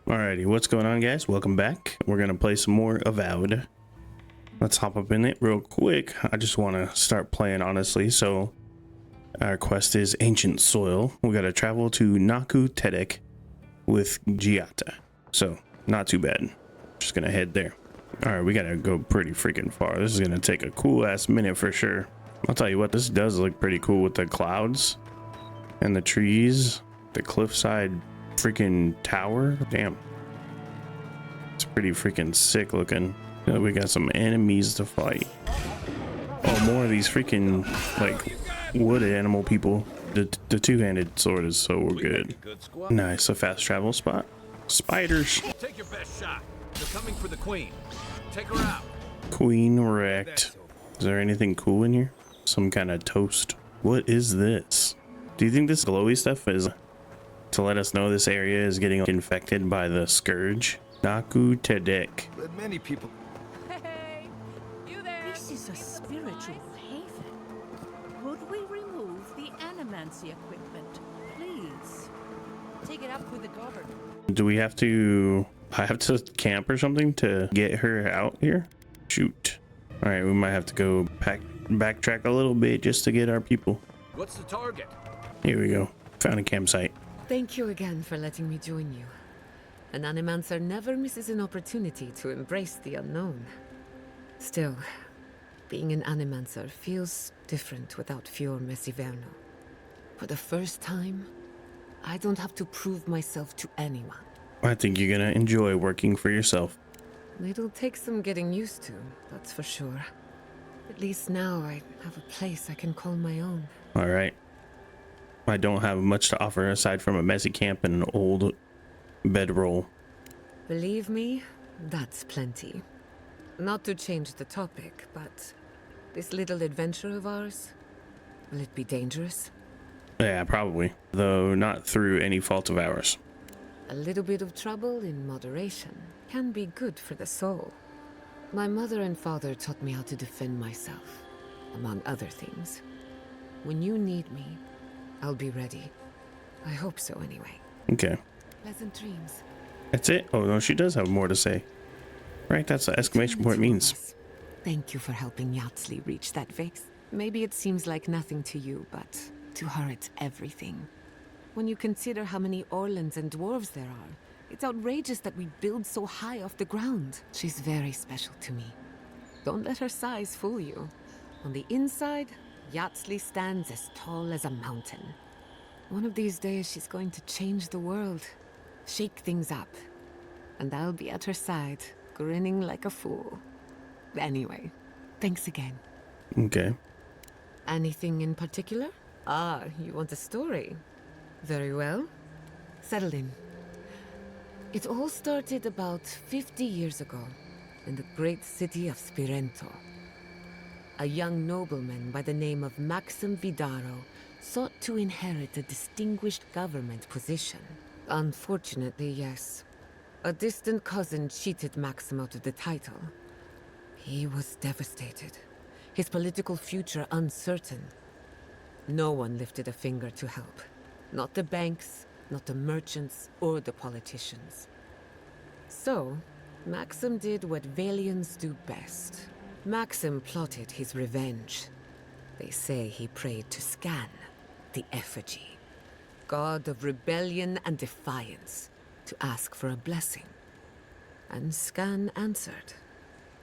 Alrighty, what's going on, guys? Welcome back. We're gonna play some more Avowed. Let's hop up in it real quick. I just want to start playing, honestly. So our quest is Ancient Soil. We gotta travel to Naku Tedek with Giata. So not too bad. Just gonna head there. Alright, we gotta go pretty freaking far. This is gonna take a cool ass minute for sure. I'll tell you what, this does look pretty cool with the clouds and the trees, the cliffside freaking tower. Damn, it's pretty freaking sick looking. We got some enemies to fight. Oh, more of these freaking like wood animal people. The two-handed sword is so good. Nice, a fast travel spot. Spiders. Take your best shot. They're coming for the queen. Take her out. Queen wrecked. Is there anything cool in here? Some kind of toast. What is this? Do you think this glowy stuff is to let us know this area is getting infected by the scourge? Naku Tedek. But many people. Hey, you there? This is a spiritual haven. Could we remove the animancy equipment, please? Take it up with the governor. Do we have to... I have to camp or something to get her out here? Shoot. All right, we might have to go backtrack a little bit just to get our people. What's the target? Here we go. Found a campsite. Thank you again for letting me join you. An animancer never misses an opportunity to embrace the unknown. Still, being an animancer feels different without Fior Mesiverno. For the first time, I don't have to prove myself to anyone. I think you're gonna enjoy working for yourself. It'll take some getting used to, that's for sure. At least now I have a place I can call my own. All right. I don't have much to offer aside from a messy camp and an old bedroll. Believe me, that's plenty. Not to change the topic, but this little adventure of ours, will it be dangerous? Yeah, probably. Though not through any fault of ours. A little bit of trouble in moderation can be good for the soul. My mother and father taught me how to defend myself, among other things. When you need me, I'll be ready. I hope so anyway. Okay. Pleasant dreams. That's it? Oh, no, she does have more to say. Right, that's what exclamation point means. Thank you for helping Yatsley reach that vase. Maybe it seems like nothing to you, but to her it's everything. When you consider how many Orlans and dwarves there are, it's outrageous that we build so high off the ground. She's very special to me. Don't let her size fool you. On the inside, Yatsley stands as tall as a mountain. One of these days, she's going to change the world, shake things up, and I'll be at her side, grinning like a fool. Anyway, thanks again. Okay. Anything in particular? Ah, you want a story? Very well. Settle in. It all started about 50 years ago, in the great city of Spirento. A young nobleman by the name of Maxim Vidaro sought to inherit a distinguished government position. Unfortunately, yes. A distant cousin cheated Maxim out of the title. He was devastated, his political future uncertain. No one lifted a finger to help. Not the banks, not the merchants, or the politicians. So, Maxim did what Valians do best. Maxim plotted his revenge. They say he prayed to Scan, the effigy, god of rebellion and defiance, to ask for a blessing. And Scan answered.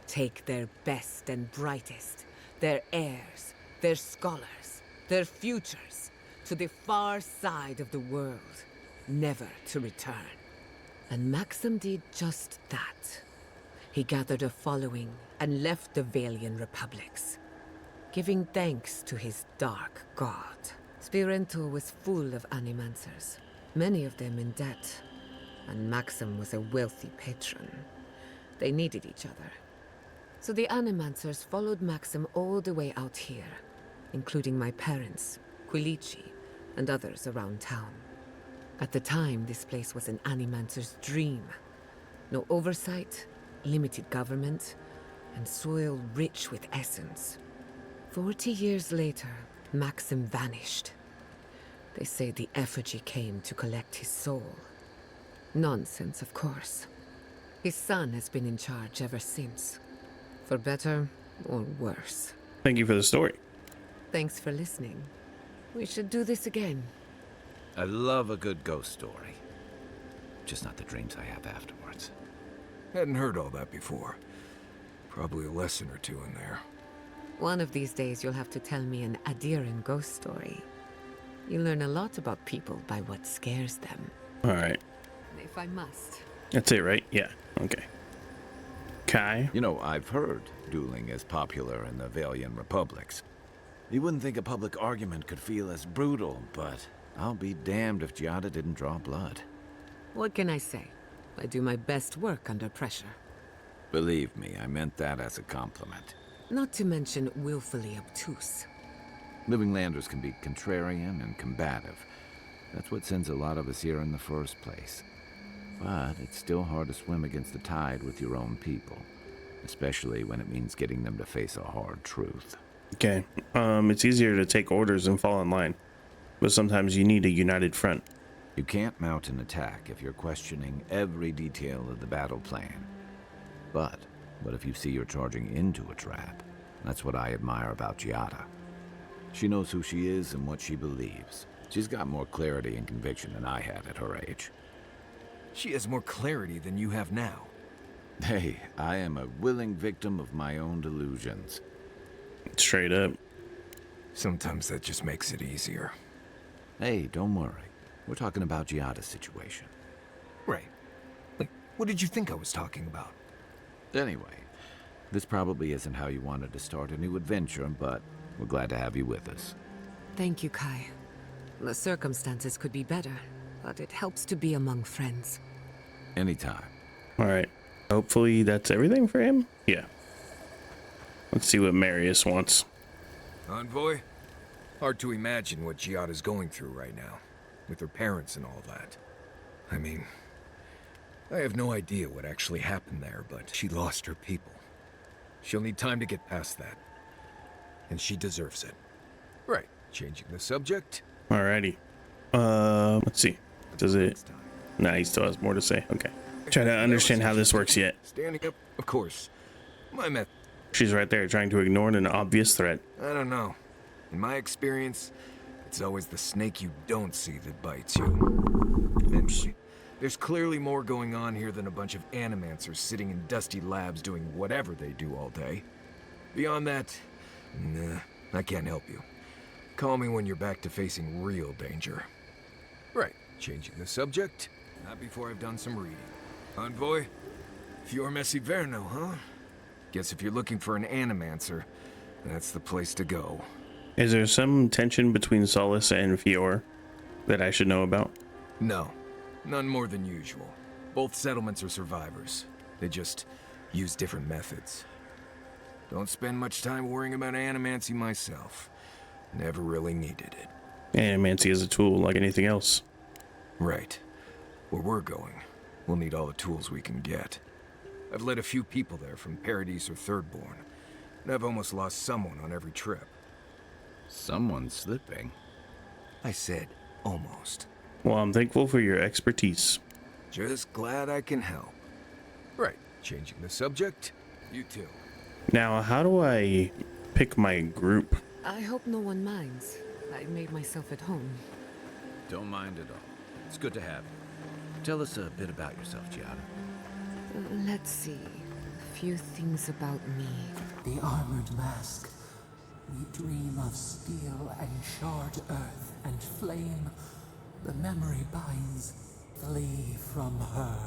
Take their best and brightest, their heirs, their scholars, their futures, to the far side of the world, never to return. And Maxim did just that. He gathered a following and left the Valian republics, giving thanks to his dark god. Spirento was full of animancers, many of them in debt, and Maxim was a wealthy patron. They needed each other. So the animancers followed Maxim all the way out here, including my parents, Quilici, and others around town. At the time, this place was an animancer's dream. No oversight, limited government, and soil rich with essence. 40 years later, Maxim vanished. They say the effigy came to collect his soul. Nonsense, of course. His son has been in charge ever since. For better or worse. Thank you for the story. Thanks for listening. We should do this again. I love a good ghost story. Just not the dreams I have afterwards. Hadn't heard all that before. Probably a lesson or two in there. One of these days you'll have to tell me an Adiran ghost story. You learn a lot about people by what scares them. All right. If I must. That's it, right? Yeah. Okay. Kai? You know, I've heard dueling is popular in the Valian republics. You wouldn't think a public argument could feel as brutal, but I'll be damned if Giada didn't draw blood. What can I say? I do my best work under pressure. Believe me, I meant that as a compliment. Not to mention willfully obtuse. Living Landers can be contrarian and combative. That's what sends a lot of us here in the first place. But it's still hard to swim against the tide with your own people. Especially when it means getting them to face a hard truth. Okay. It's easier to take orders and fall in line. But sometimes you need a united front. You can't mount an attack if you're questioning every detail of the battle plan. But what if you see you're charging into a trap? That's what I admire about Giada. She knows who she is and what she believes. She's got more clarity and conviction than I had at her age. She has more clarity than you have now. Hey, I am a willing victim of my own delusions. Straight up. Sometimes that just makes it easier. Hey, don't worry. We're talking about Giada's situation. Right. Like, what did you think I was talking about? Anyway, this probably isn't how you wanted to start a new adventure, but we're glad to have you with us. Thank you, Kai. The circumstances could be better, but it helps to be among friends. Anytime. All right. Hopefully that's everything for him? Yeah. Let's see what Marius wants. Envoy? Hard to imagine what Giada's going through right now, with her parents and all that. I mean, I have no idea what actually happened there, but she lost her people. She'll need time to get past that. And she deserves it. Right, changing the subject. Alrighty. Let's see. Does it? Nah, he still has more to say. Okay. Try to understand how this works yet. Standing up, of course. My method. She's right there trying to ignore an obvious threat. I don't know. In my experience, it's always the snake you don't see that bites you. Anyway, there's clearly more going on here than a bunch of animancers sitting in dusty labs doing whatever they do all day. Beyond that, nah, I can't help you. Call me when you're back to facing real danger. Right, changing the subject. Not before I've done some reading. Envoy, Fior Messiverno, huh? Guess if you're looking for an animancer, that's the place to go. Is there some tension between Solace and Fior that I should know about? No, none more than usual. Both settlements are survivors. They just use different methods. Don't spend much time worrying about animancy myself. Never really needed it. Animancy is a tool like anything else. Right. Where we're going, we'll need all the tools we can get. I've led a few people there from Paradise or Thirdborn, and I've almost lost someone on every trip. Someone's slipping. I said almost. Well, I'm thankful for your expertise. Just glad I can help. Right, changing the subject? You too. Now, how do I pick my group? I hope no one minds. I made myself at home. Don't mind at all. It's good to have you. Tell us a bit about yourself, Giada. Let's see. A few things about me. The armored mask. We dream of steel and charred earth and flame. The memory binds. Flee from her.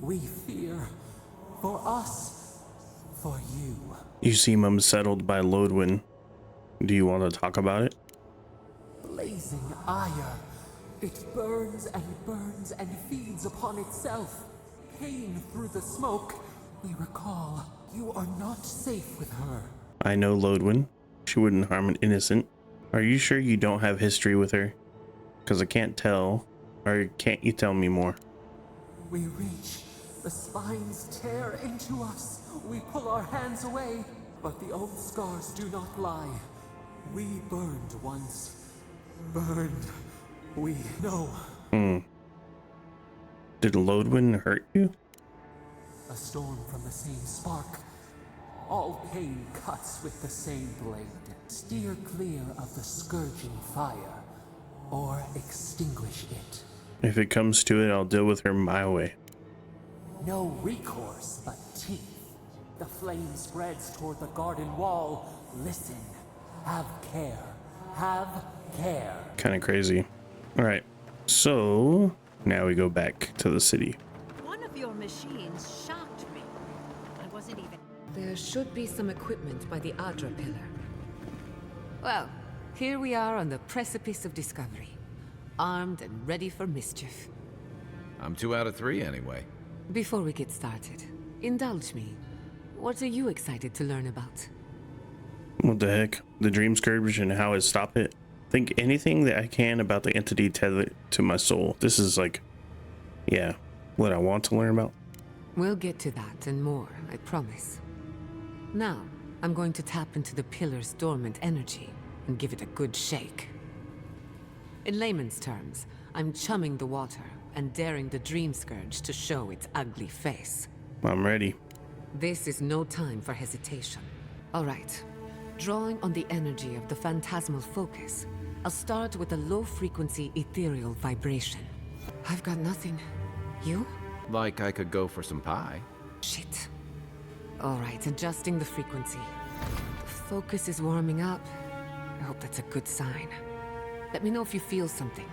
We fear. For us. For you. You seem unsettled by Lodwin. Do you want to talk about it? Blazing ire. It burns and feeds upon itself. Pain through the smoke. We recall you are not safe with her. I know Lodwin. She wouldn't harm an innocent. Are you sure you don't have history with her? Because I can't tell. Or can't you tell me more? We reach. The spines tear into us. We pull our hands away. But the old scars do not lie. We burned once. Burned. We know. Did Loadwind hurt you? A storm from the same spark. All pain cuts with the same blade. Steer clear of the scourging fire, or extinguish it. If it comes to it, I'll deal with her my way. No recourse but teeth. The flame spreads toward the garden wall. Listen. Have care. Have care. Kind of crazy. All right. So now we go back to the city. One of your machines shocked me. I wasn't even... There should be some equipment by the Adra pillar. Well, here we are on the precipice of discovery. Armed and ready for mischief. I'm 2 out of 3 anyway. Before we get started, indulge me. What are you excited to learn about? What the heck? The Dream Scourge and how it stopped it? Think anything that I can about the entity tethered to my soul. This is like, yeah, what I want to learn about. We'll get to that and more, I promise. Now, I'm going to tap into the pillar's dormant energy and give it a good shake. In layman's terms, I'm chumming the water and daring the Dream Scourge to show its ugly face. I'm ready. This is no time for hesitation. All right. Drawing on the energy of the phantasmal focus, I'll start with a low-frequency ethereal vibration. I've got nothing. You? Like I could go for some pie. Shit. All right, adjusting the frequency. The focus is warming up. I hope that's a good sign. Let me know if you feel something.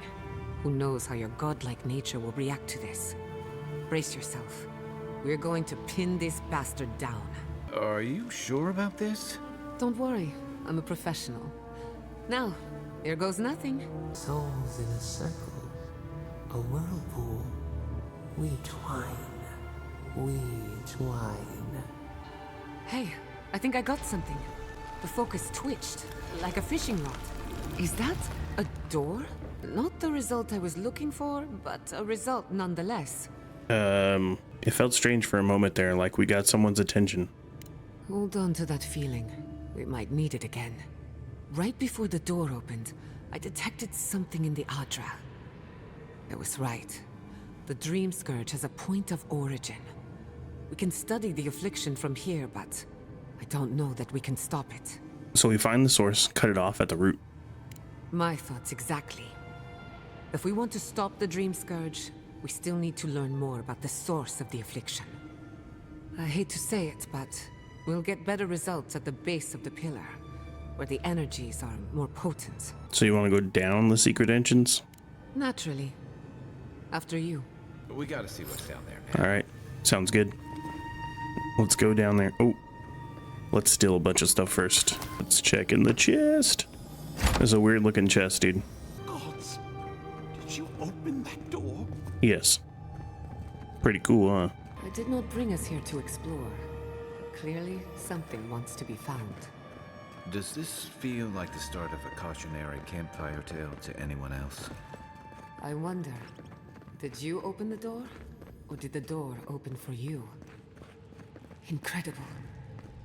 Who knows how your godlike nature will react to this. Brace yourself. We're going to pin this bastard down. Are you sure about this? Don't worry, I'm a professional. Now, here goes nothing. Souls in a circle. A whirlpool. We twine. We twine. Hey, I think I got something. The focus twitched, like a fishing rod. Is that a door? Not the result I was looking for, but a result nonetheless. It felt strange for a moment there, like we got someone's attention. Hold on to that feeling. We might need it again. Right before the door opened, I detected something in the Adra. I was right. The Dream Scourge has a point of origin. We can study the affliction from here, but I don't know that we can stop it. So we find the source, cut it off at the root. My thoughts exactly. If we want to stop the Dream Scourge, we still need to learn more about the source of the affliction. I hate to say it, but we'll get better results at the base of the pillar, where the energies are more potent. So you want to go down the secret entrance? Naturally. After you. We gotta see what's down there, man. All right, sounds good. Let's go down there. Oh, let's steal a bunch of stuff first. Let's check in the chest. There's a weird looking chest, dude. Gods, did you open that door? Yes. Pretty cool, huh? I did not bring us here to explore. Clearly, something wants to be found. Does this feel like the start of a cautionary campfire tale to anyone else? I wonder, did you open the door? Or did the door open for you? Incredible.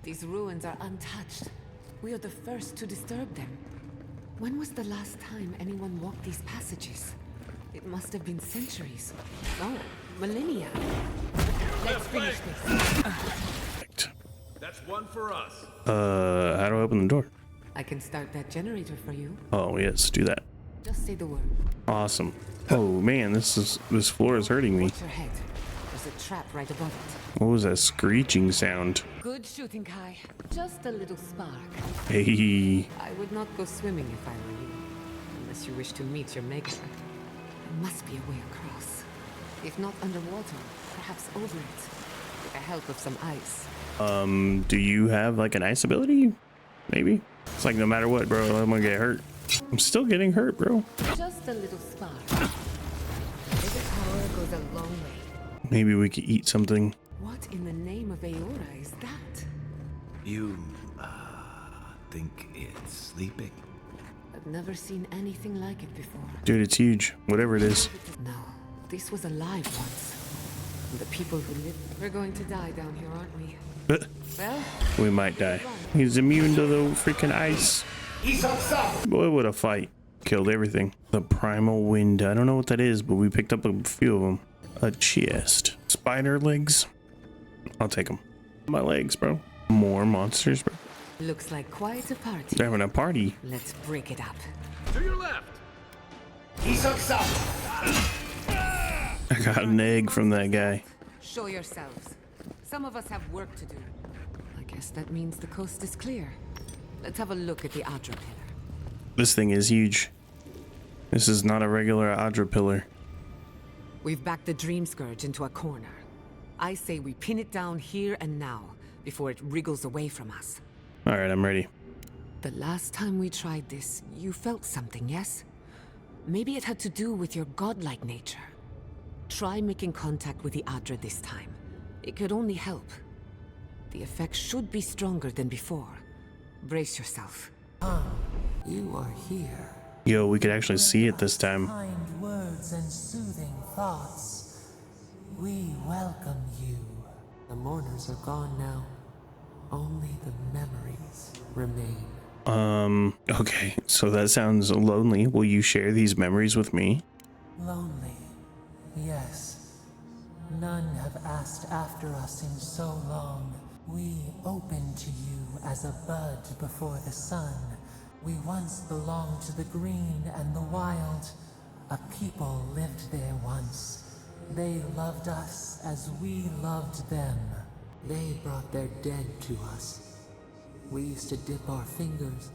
These ruins are untouched. We are the first to disturb them. When was the last time anyone walked these passages? It must have been centuries. Oh, millennia. Let's finish this. Perfect. That's one for us. How do I open the door? I can start that generator for you. Oh, yes, do that. Just say the word. Awesome. Oh man, this floor is hurting me. Watch your head. There's a trap right above it. What was that screeching sound? Good shooting, Kai. Just a little spark. Hey. I would not go swimming if I were you. Unless you wish to meet your maker. There must be a way across. If not underwater, perhaps over it. With the help of some ice. Do you have like an ice ability? Maybe? It's like no matter what, bro, I'm gonna get hurt. I'm still getting hurt, bro. Just a little spark. Little power goes a long way. Maybe we could eat something. What in the name of Aora is that? You, think it's sleeping? I've never seen anything like it before. Dude, it's huge. Whatever it is. No, this was alive once. And the people who live... We're going to die down here, aren't we? Well, We might die. He's immune to the freaking ice. He's outside. Boy, what a fight. Killed everything. The primal wind. I don't know what that is, but we picked up a few of them. A chest. Spider legs. I'll take them. My legs, bro. More monsters, bro. Looks like quite a party. They're having a party. Let's break it up. To your left. I got an egg from that guy. Show yourselves. Some of us have work to do. I guess that means the coast is clear. Let's have a look at the Adra pillar. This thing is huge. This is not a regular Adra pillar. We've backed the Dream Scourge into a corner. I say we pin it down here and now, before it wriggles away from us. All right, I'm ready. The last time we tried this, you felt something, yes? Maybe it had to do with your godlike nature. Try making contact with the Adra this time. It could only help. The effect should be stronger than before. Brace yourself. You are here. Yo, we could actually see it this time. Kind words and soothing thoughts. We welcome you. The mourners are gone now. Only the memories remain. Okay, so that sounds lonely. Will you share these memories with me? Lonely, yes. None have asked after us in so long. We open to you as a bud before the sun. We once belonged to the green and the wild. A people lived there once. They loved us as we loved them. They brought their dead to us. We used to dip our fingers,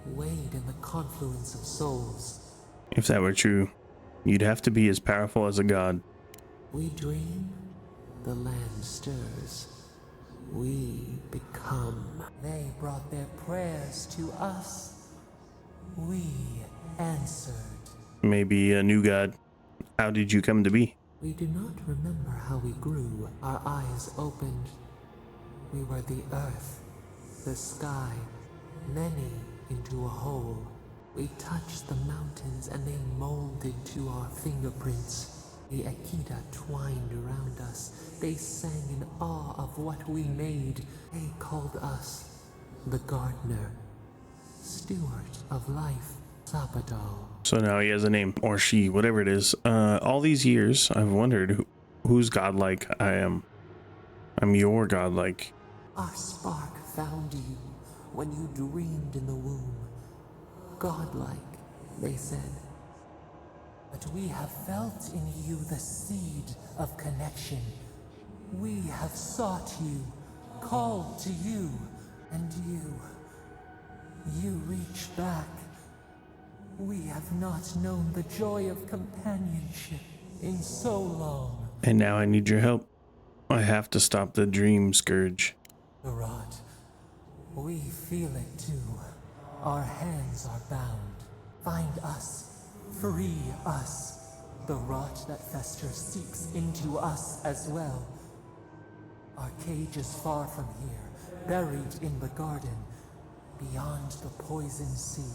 wade in the confluence of souls. If that were true, you'd have to be as powerful as a god. We dream, the land stirs. We become. They brought their prayers to us. We answered. Maybe a new god. How did you come to be? We do not remember how we grew. Our eyes opened. We were the earth, the sky, many into a whole. We touched the mountains and they molded to our fingerprints. The Akita twined around us. They sang in awe of what we made. They called us the gardener, steward of life, Sapadal. So now he has a name, or she, whatever it is. All these years, I've wondered who's godlike I am. I'm your godlike. Our spark found you when you dreamed in the womb. Godlike, they said. But we have felt in you the seed of connection. We have sought you, called to you, and you reached back. We have not known the joy of companionship in so long. And now I need your help. I have to stop the Dream Scourge. The rot. We feel it too. Our hands are bound. Find us. Free us. The rot that festers seeps into us as well. Our cage is far from here, buried in the garden, beyond the poison sea.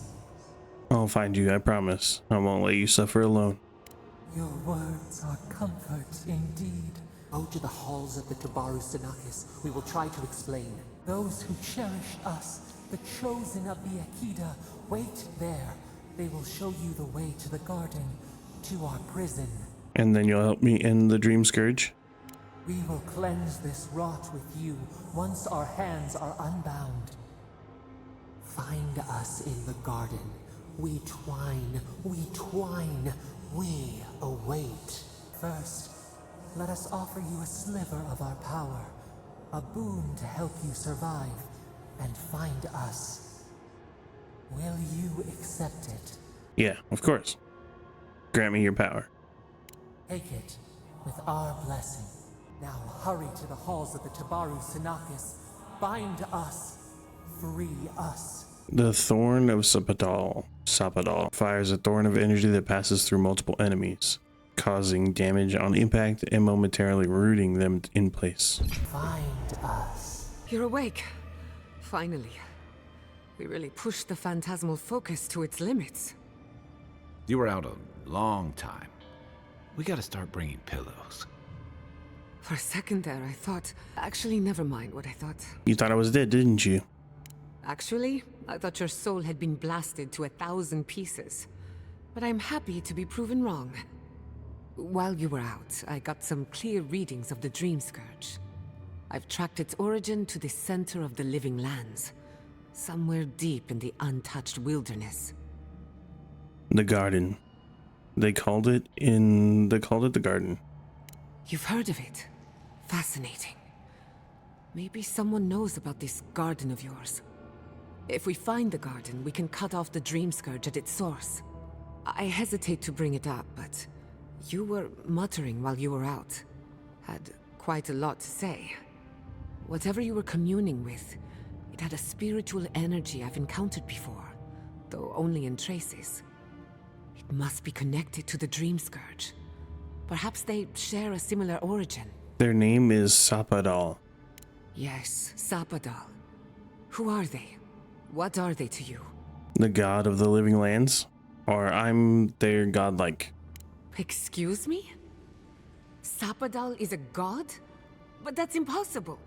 I'll find you, I promise. I won't let you suffer alone. Your words are comfort indeed. Go to the halls of the Tabaru Sinakis. We will try to explain. Those who cherished us, the chosen of the Akita, wait there. They will show you the way to the garden, to our prison. And then you'll help me end the Dream Scourge? We will cleanse this rot with you once our hands are unbound. Find us in the garden. We twine, we await. First, let us offer you a sliver of our power, a boon to help you survive and find us. Will you accept it? Yeah, of course. Grant me your power. Take it with our blessing. Now hurry to the halls of the Tabaru Sinakis. Bind us. Free us. The Thorn of Sapadal. Sapadal fires a thorn of energy that passes through multiple enemies, causing damage on impact and momentarily rooting them in place. Find us. You're awake. Finally. We really pushed the phantasmal focus to its limits. You were out a long time. We gotta start bringing pillows. For a second there, I thought... Actually, never mind what I thought. You thought I was dead, didn't you? Actually, I thought your soul had been blasted to 1,000 pieces. But I'm happy to be proven wrong. While you were out, I got some clear readings of the Dream Scourge. I've tracked its origin to the center of the living lands, somewhere deep in the untouched wilderness. The garden. They called it the garden. You've heard of it? Fascinating. Maybe someone knows about this garden of yours. If we find the garden, we can cut off the Dream Scourge at its source. I hesitate to bring it up, but you were muttering while you were out. Had quite a lot to say. Whatever you were communing with, it had a spiritual energy I've encountered before, though only in traces. It must be connected to the Dream Scourge. Perhaps they share a similar origin. Their name is Sapadal. Yes, Sapadal. Who are they? What are they to you? The god of the living lands? Or I'm their godlike. Excuse me? Sapadal is a god? But that's impossible.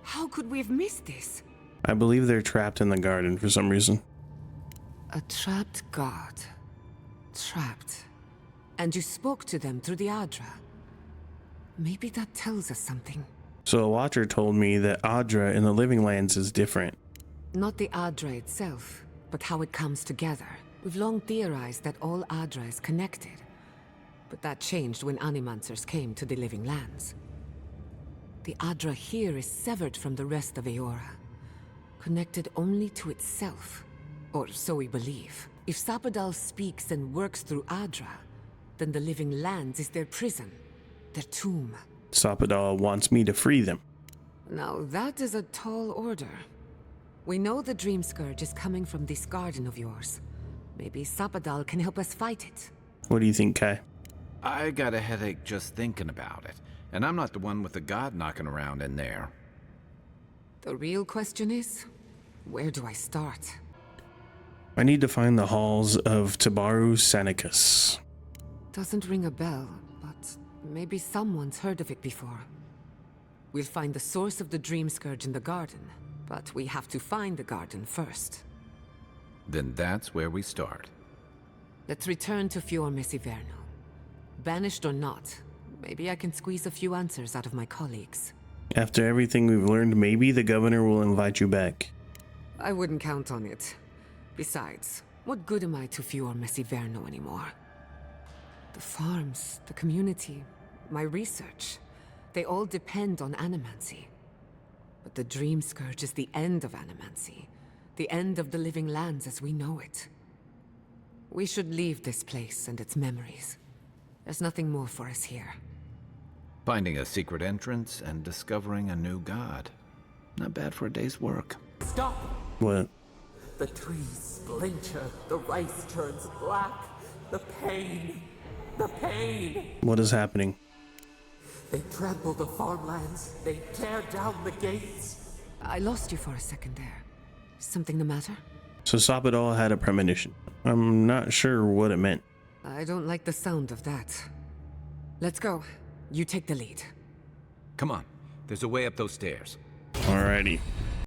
How could we have missed this? I believe they're trapped in the garden for some reason. A trapped god. Trapped. And you spoke to them through the Adra. Maybe that tells us something. So a watcher told me that Adra in the living lands is different. Not the Adra itself, but how it comes together. We've long theorized that all Adra is connected. But that changed when Animancers came to the living lands. The Adra here is severed from the rest of Eora, connected only to itself. Or so we believe. If Sapadal speaks and works through Adra, then the living lands is their prison, their tomb. Sapadal wants me to free them. Now that is a tall order. We know the Dream Scourge is coming from this garden of yours. Maybe Sapadal can help us fight it. What do you think, Kai? I got a headache just thinking about it. And I'm not the one with the god knocking around in there. The real question is, where do I start? I need to find the halls of Tabaru Sanicus. Doesn't ring a bell, but maybe someone's heard of it before. We'll find the source of the Dream Scourge in the garden, but we have to find the garden first. Then that's where we start. Let's return to Fior Messiverno. Banished or not, maybe I can squeeze a few answers out of my colleagues. After everything we've learned, maybe the governor will invite you back. I wouldn't count on it. Besides, what good am I to Fior Messiverno anymore? The farms, the community, my research, they all depend on animancy. But the Dream Scourge is the end of animancy, the end of the living lands as we know it. We should leave this place and its memories. There's nothing more for us here. Finding a secret entrance and discovering a new god. Not bad for a day's work. Stop! What? The trees splinter, the rice turns black. The pain! The pain! What is happening? They trample the farmlands. They tear down the gates. I lost you for a second there. Something the matter? So Sapadal had a premonition. I'm not sure what it meant. I don't like the sound of that. Let's go. You take the lead. Come on, there's a way up those stairs. Alrighty.